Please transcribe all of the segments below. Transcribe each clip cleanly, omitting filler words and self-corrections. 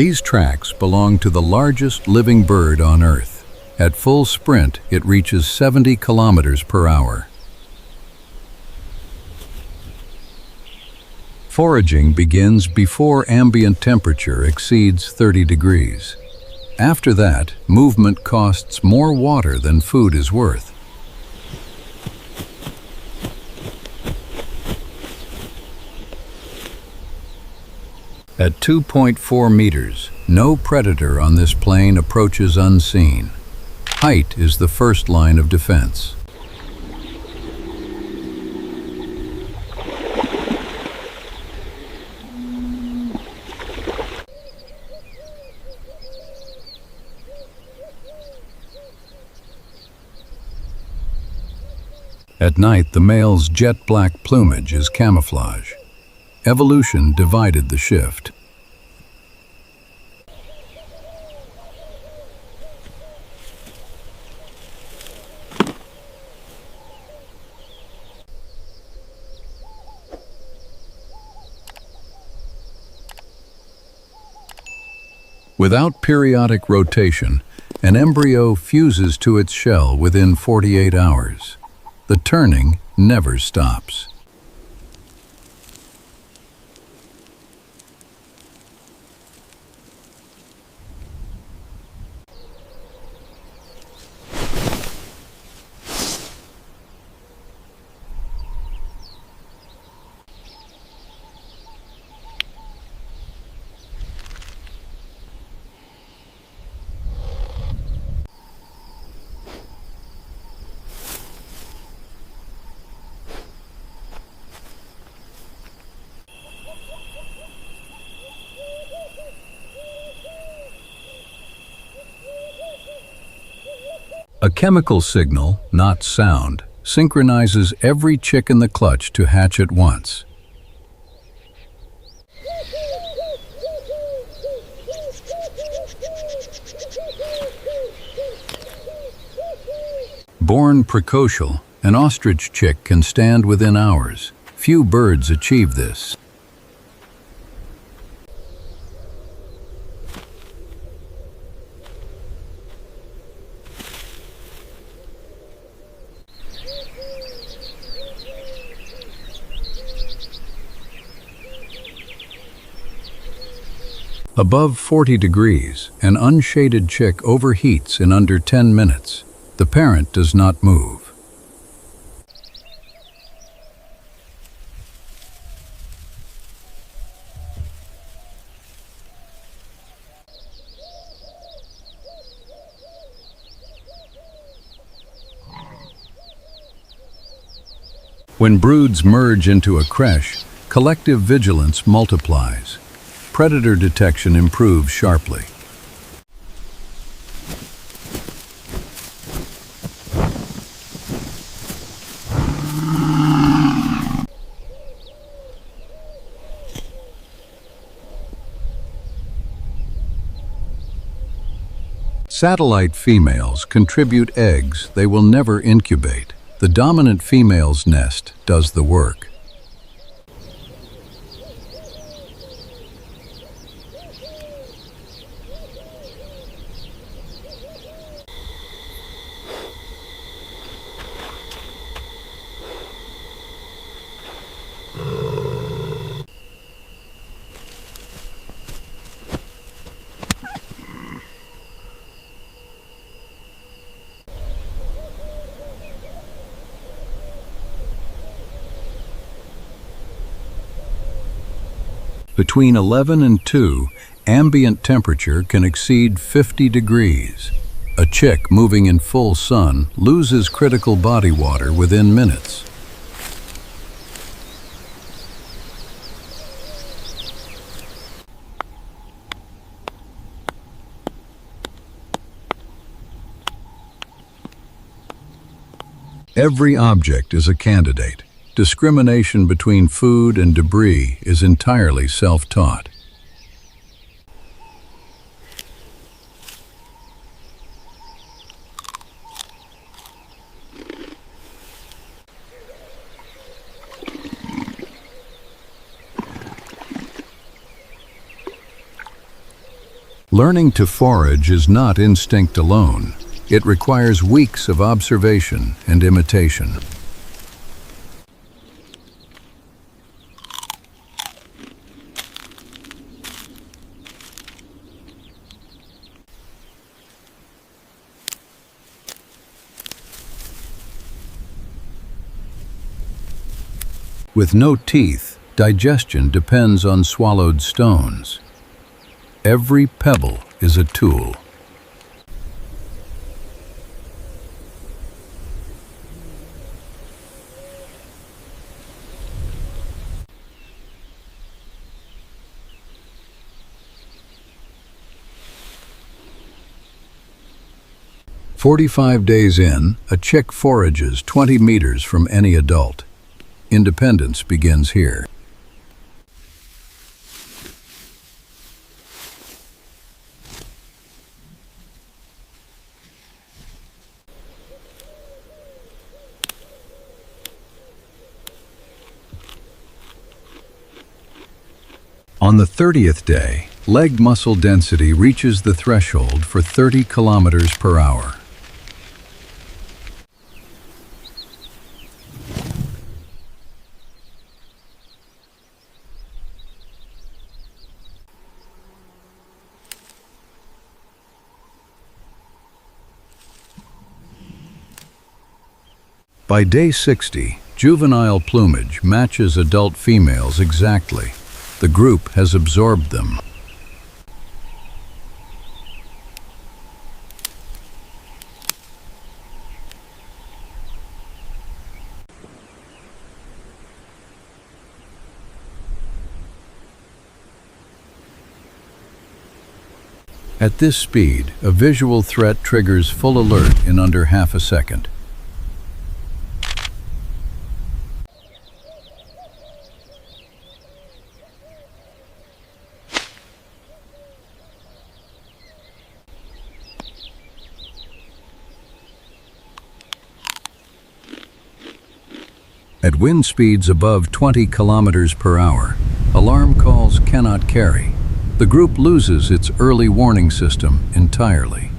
These tracks belong to the largest living bird on Earth. At full sprint, it reaches 70 kilometers per hour. Foraging begins before ambient temperature exceeds 30 degrees. After that, movement costs more water than food is worth. At 2.4 meters, no predator on this plane approaches unseen. Height is the first line of defense. At night, the male's jet-black plumage is camouflage. Evolution divided the shift. Without periodic rotation, an embryo fuses to its shell within 48 hours. The turning never stops. A chemical signal, not sound, synchronizes every chick in the clutch to hatch at once. Born precocial, an ostrich chick can stand within hours. Few birds achieve this. Above 40 degrees, an unshaded chick overheats in under 10 minutes. The parent does not move. When broods merge into a creche, collective vigilance multiplies. Predator detection improves sharply. Satellite females contribute eggs they will never incubate. The dominant female's nest does the work. Between 11 and 2, ambient temperature can exceed 50 degrees. A chick moving in full sun loses critical body water within minutes. Every object is a candidate. Discrimination between food and debris is entirely self-taught. Learning to forage is not instinct alone. It requires weeks of observation and imitation. With no teeth, digestion depends on swallowed stones. Every pebble is a tool. "45 days in, a chick forages 20 meters from any adult. Independence begins here. On the 30th day, leg muscle density reaches the threshold for 30 kilometers per hour. By day 60, juvenile plumage matches adult females exactly. The group has absorbed them. At this speed, a visual threat triggers full alert in under half a second. At wind speeds above 20 kilometers per hour, alarm calls cannot carry. The group loses its early warning system entirely.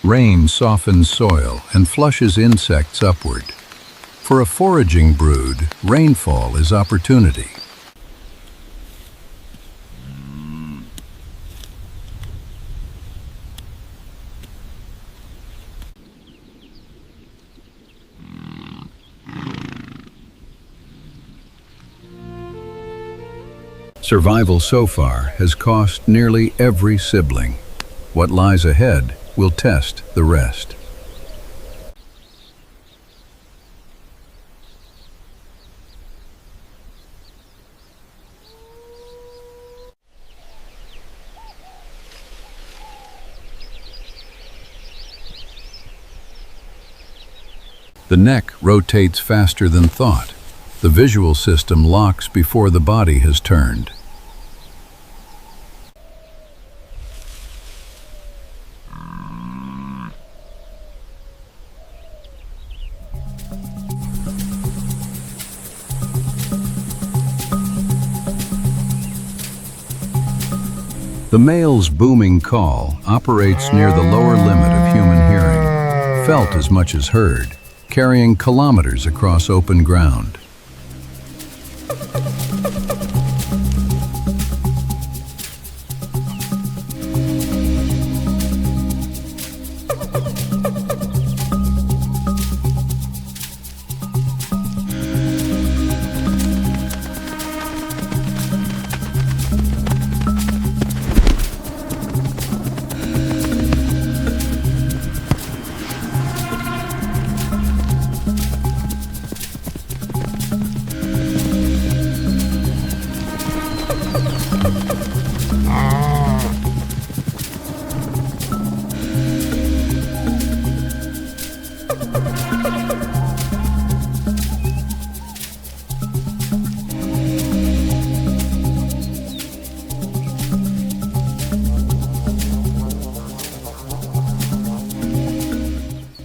Rain softens soil and flushes insects upward. For a foraging brood, rainfall is opportunity. Survival so far has cost nearly every sibling. What lies ahead will test the rest. The neck rotates faster than thought. The visual system locks before the body has turned. The male's booming call operates near the lower limit of human hearing, felt as much as heard, carrying kilometers across open ground.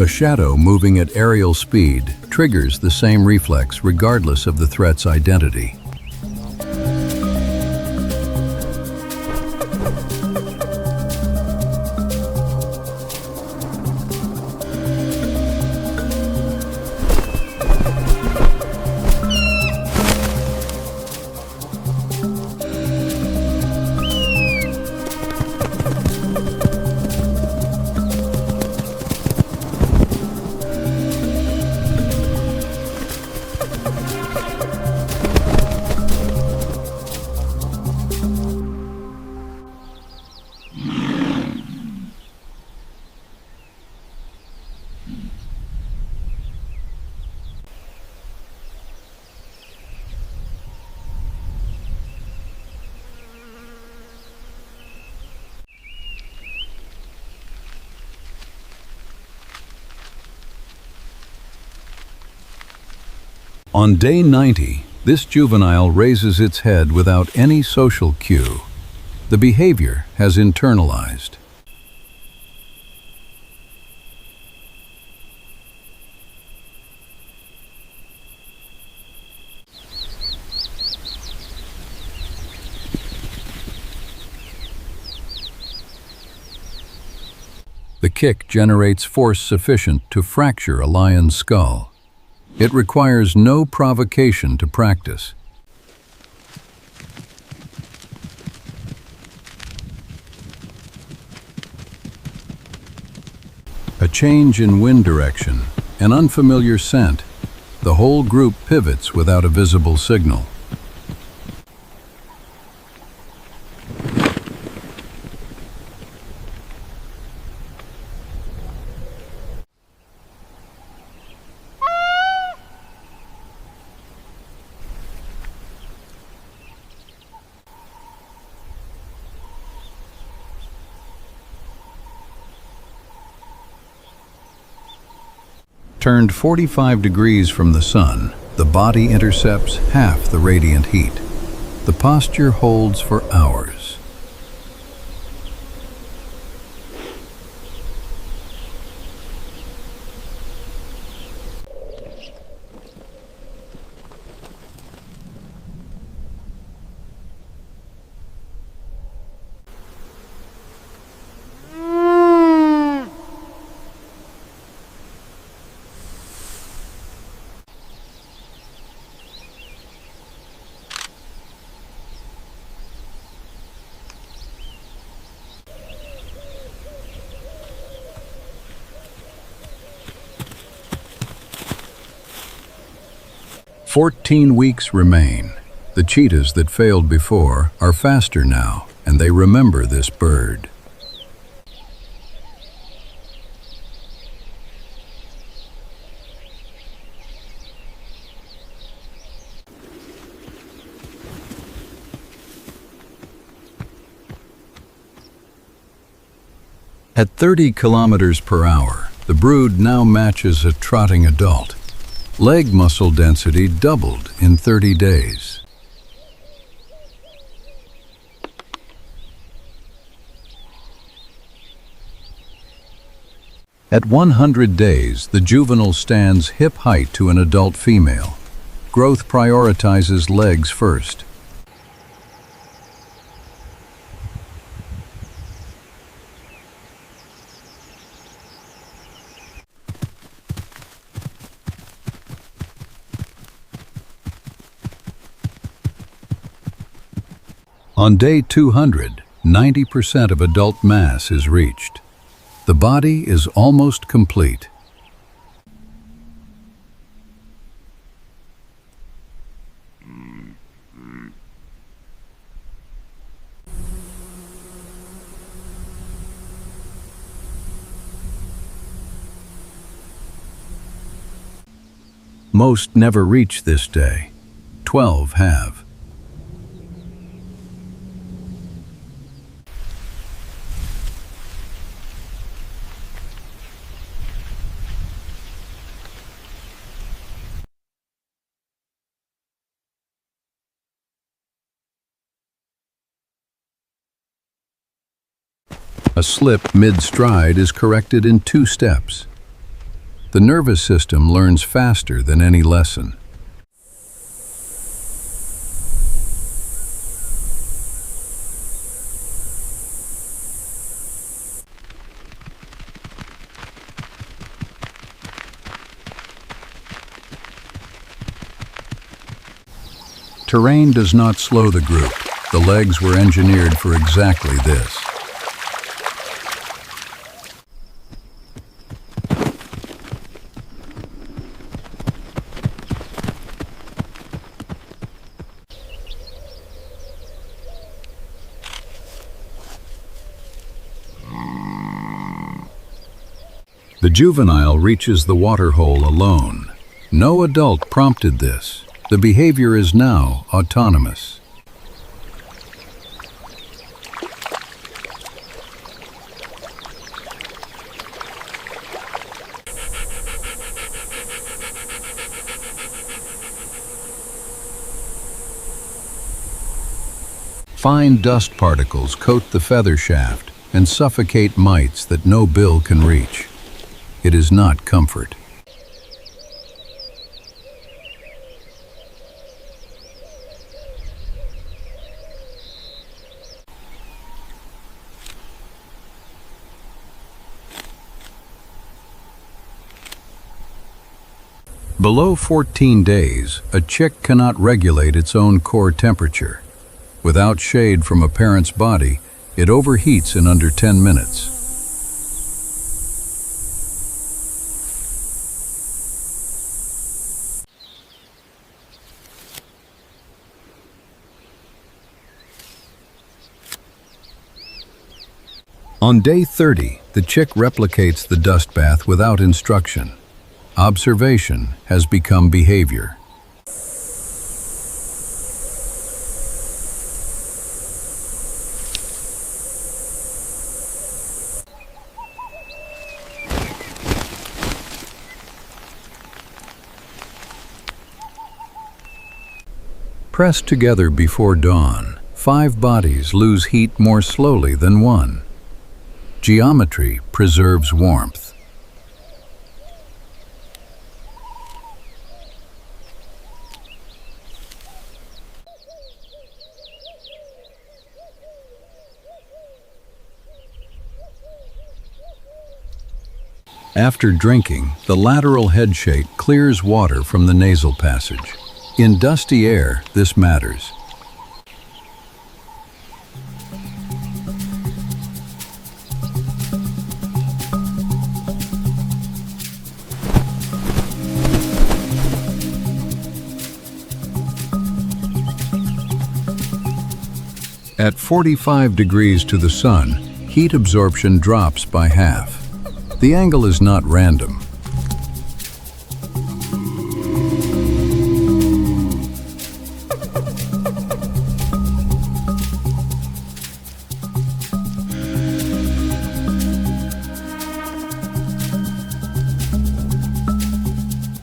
A shadow moving at aerial speed triggers the same reflex regardless of the threat's identity. On day 90, this juvenile raises its head without any social cue. The behavior has internalized. The kick generates force sufficient to fracture a lion's skull. It requires no provocation to practice. A change in wind direction, an unfamiliar scent. The whole group pivots without a visible signal. Turned 45 degrees from the sun, the body intercepts half the radiant heat. The posture holds for hours. "14 weeks remain. The cheetahs that failed before are faster now, and they remember this bird." At 30 kilometers per hour, the brood now matches a trotting adult. Leg muscle density doubled in 30 days. At 100 days, the juvenile stands hip height to an adult female. Growth prioritizes legs first. On day 200, 90% of adult mass is reached. The body is almost complete. Most never reach this day. 12 have. A slip mid-stride is corrected in 2 steps. The nervous system learns faster than any lesson. Terrain does not slow the group. The legs were engineered for exactly this. The juvenile reaches the waterhole alone. No adult prompted this. The behavior is now autonomous. Fine dust particles coat the feather shaft and suffocate mites that no bill can reach. It is not comfort. Below 14 days, a chick cannot regulate its own core temperature. Without shade from a parent's body, it overheats in under 10 minutes. On day 30, the chick replicates the dust bath without instruction. Observation has become behavior. Pressed together before dawn, 5 bodies lose heat more slowly than one. Geometry preserves warmth. After drinking, the lateral head shake clears water from the nasal passage. In dusty air, this matters. At 45 degrees to the sun, heat absorption drops by half. The angle is not random.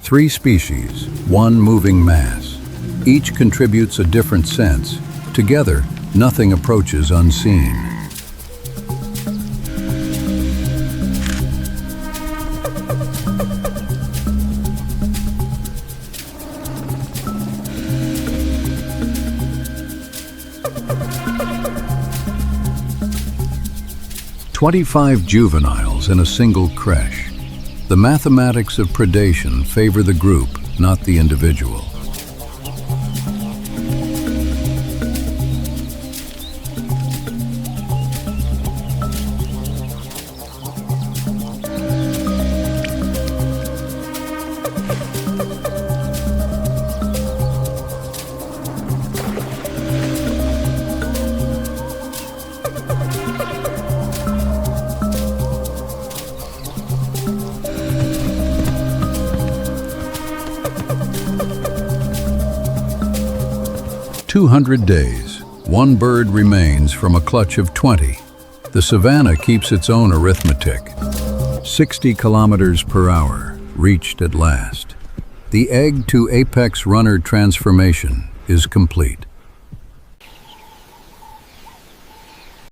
Three species, one moving mass. Each contributes a different sense. Together, nothing approaches unseen. "25 juveniles in a single creche. The mathematics of predation favor the group, not the individual. "200 days. One bird remains from a clutch of 20. The Savannah keeps its own arithmetic. 60 kilometers per hour, reached at last. The egg to apex runner transformation is complete.